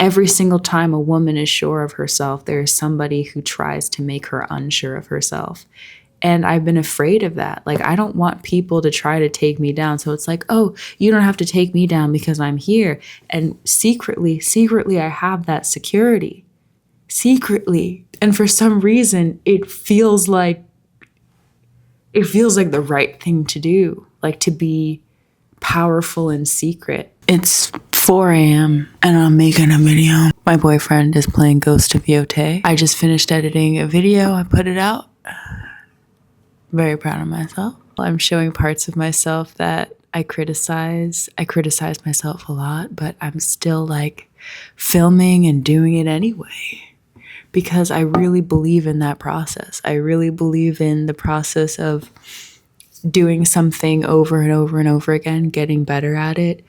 every single time a woman is sure of herself, there is somebody who tries to make her unsure of herself. And I've been afraid of that. Like, I don't want people to try to take me down. So it's like, oh, you don't have to take me down because I'm here. And secretly, I have that security. Secretly. And for some reason, it feels like the right thing to do. Like, to be powerful in secret. It's 4 a.m. and I'm making a video. My boyfriend is playing Ghost of Yote. I just finished editing a video. I put it out. Very proud of myself. I'm showing parts of myself that I criticize. I criticize myself a lot, but I'm still like filming and doing it anyway because I really believe in that process. I really believe in the process of doing something over and over and over again, getting better at it,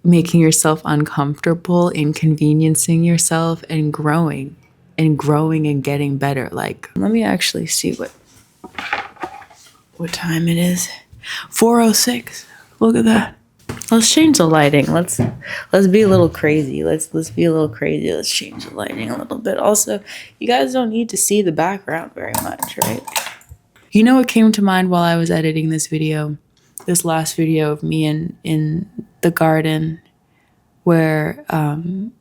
making yourself uncomfortable, inconveniencing yourself, and growing and getting better. Like, let me actually see what time it is. 4:06. Look at that. Let's change the lighting. Let's be a little crazy. Let's be a little crazy. Let's change the lighting a little bit. Also, you guys don't need to see the background very much, right? You know what came to mind while I was editing this video? This last video of me in the garden where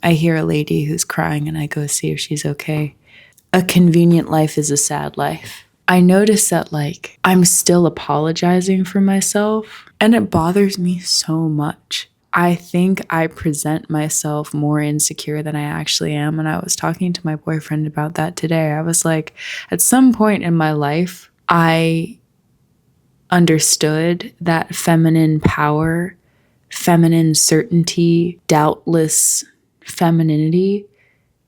I hear a lady who's crying and I go see if she's okay. A convenient life is a sad life. I notice that, like, I'm still apologizing for myself, and it bothers me so much. I think I present myself more insecure than I actually am, and I was talking to my boyfriend about that today. I was like, at some point in my life, I understood that feminine power, feminine certainty, doubtless femininity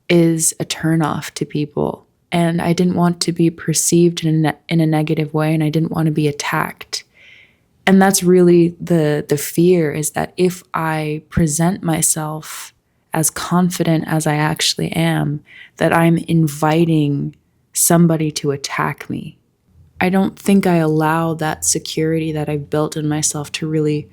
is a turnoff to people. And I didn't want to be perceived in a negative way, and I didn't want to be attacked. And that's really the fear, is that if I present myself as confident as I actually am, that I'm inviting somebody to attack me. I don't think I allow that security that I've built in myself to really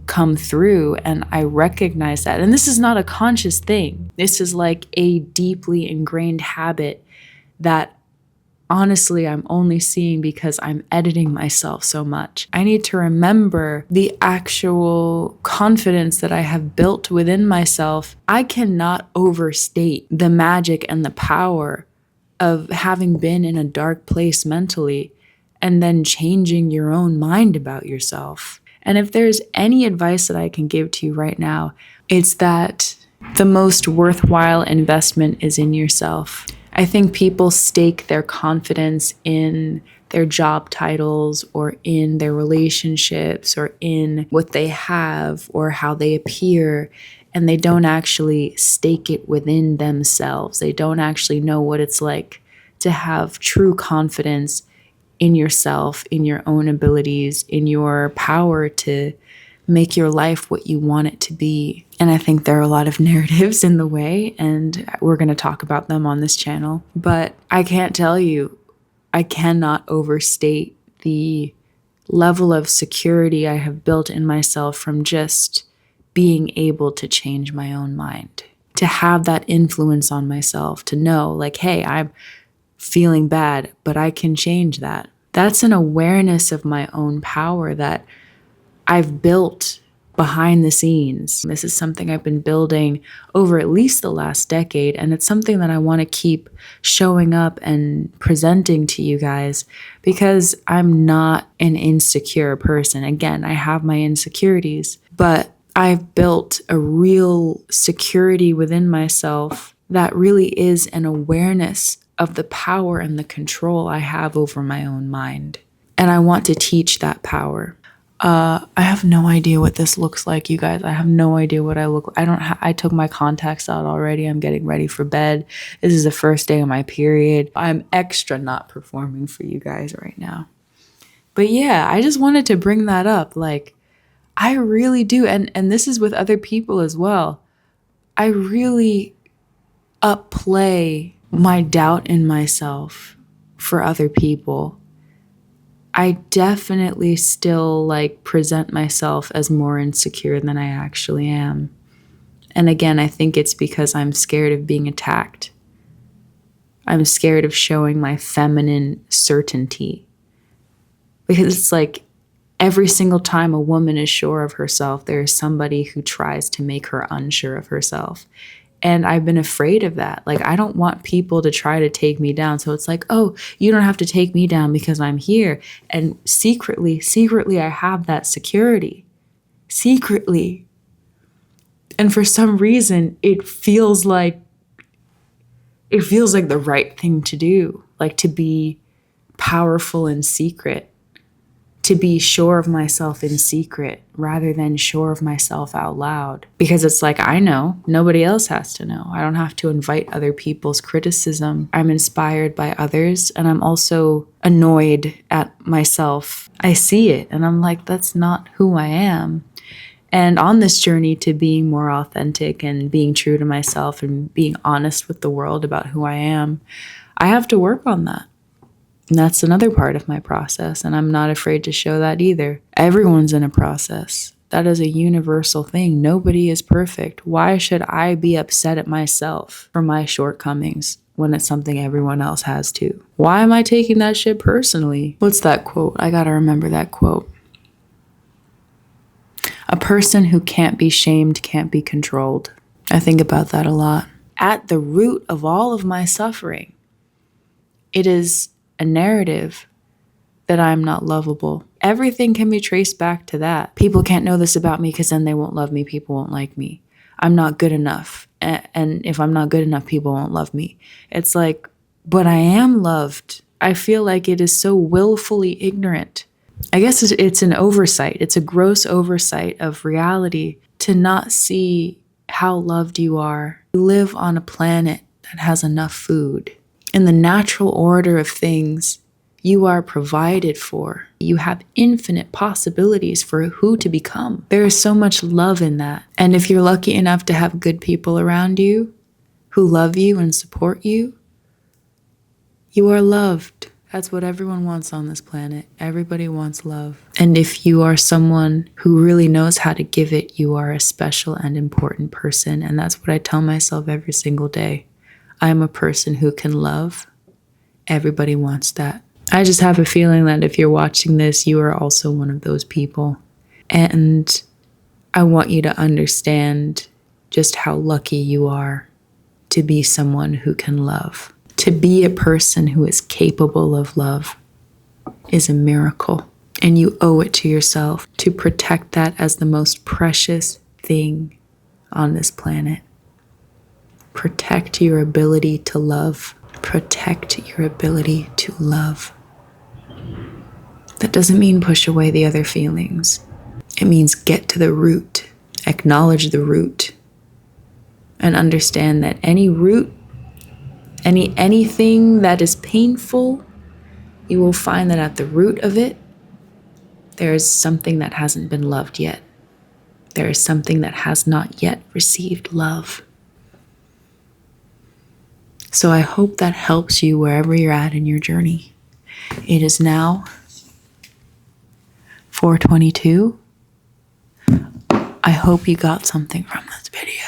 come through, and I recognize that. And this is not a conscious thing. This is like a deeply ingrained habit that honestly I'm only seeing because I'm editing myself so much. I need to remember the actual confidence that I have built within myself. I cannot overstate the magic and the power of having been in a dark place mentally and then changing your own mind about yourself. And if there's any advice that I can give to you right now, it's that the most worthwhile investment is in yourself. I think people stake their confidence in their job titles or in their relationships or in what they have or how they appear, and they don't actually stake it within themselves. They don't actually know what it's like to have true confidence in yourself, in your own abilities, in your power to make your life what you want it to be. And I think there are a lot of narratives in the way, and we're going to talk about them on this channel. But I can't tell you, I cannot overstate the level of security I have built in myself from just being able to change my own mind, to have that influence on myself, to know like, hey, I'm feeling bad, but I can change that. That's an awareness of my own power that I've built behind the scenes. This is something I've been building over at least the last decade, and it's something that I want to keep showing up and presenting to you guys because I'm not an insecure person. Again, I have my insecurities, but I've built a real security within myself that really is an awareness of the power and the control I have over my own mind. And I want to teach that power. I have no idea what this looks like, you guys. I have no idea what I look like. I took my contacts out already. I'm getting ready for bed. This is the first day of my period. I'm extra not performing for you guys right now. But yeah, I just wanted to bring that up. Like, I really do. And this is with other people as well. I really upplay my doubt in myself for other people. I definitely still present myself as more insecure than I actually am. And again, I think it's because I'm scared of being attacked. I'm scared of showing my feminine certainty. Because it's like every single time a woman is sure of herself, there is somebody who tries to make her unsure of herself. And I've been afraid of that. Like, I don't want people to try to take me down. So it's like, oh, you don't have to take me down because I'm here. And secretly, I have that security. Secretly. And for some reason, it feels like the right thing to do. Like, to be powerful in secret. To be sure of myself in secret rather than sure of myself out loud. Because it's like, I know, nobody else has to know. I don't have to invite other people's criticism. I'm inspired by others, and I'm also annoyed at myself. I see it and I'm like, that's not who I am. And on this journey to being more authentic and being true to myself and being honest with the world about who I am, I have to work on that. And that's another part of my process, and I'm not afraid to show that either. Everyone's in a process. That is a universal thing. Nobody is perfect. Why should I be upset at myself for my shortcomings when it's something everyone else has too? Why am I taking that shit personally? What's that quote? I gotta remember that quote. A person who can't be shamed can't be controlled. I think about that a lot. At the root of all of my suffering, it is a narrative that I'm not lovable. Everything can be traced back to that. People can't know this about me because then they won't love me. People won't like me. I'm not good enough. And if I'm not good enough, people won't love me. It's like, but I am loved. I feel like it is so willfully ignorant. I guess it's an oversight. It's a gross oversight of reality to not see how loved you are. You live on a planet that has enough food. In the natural order of things, you are provided for. You have infinite possibilities for who to become. There is so much love in that. And if you're lucky enough to have good people around you who love you and support you, you are loved. That's what everyone wants on this planet. Everybody wants love. And if you are someone who really knows how to give it, you are a special and important person. And that's what I tell myself every single day. I'm a person who can love. Everybody wants that. I just have a feeling that if you're watching this, you are also one of those people. And I want you to understand just how lucky you are to be someone who can love. To be a person who is capable of love is a miracle. And you owe it to yourself to protect that as the most precious thing on this planet. Protect your ability to love. Protect your ability to love. That doesn't mean push away the other feelings. It means get to the root. Acknowledge the root. And understand that any root, anything that is painful, you will find that at the root of it, there is something that hasn't been loved yet. There is something that has not yet received love. So I hope that helps you wherever you're at in your journey. It is now 4:22. I hope you got something from this video.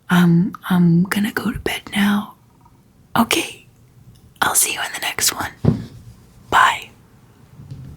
I'm gonna go to bed now. Okay, I'll see you in the next one.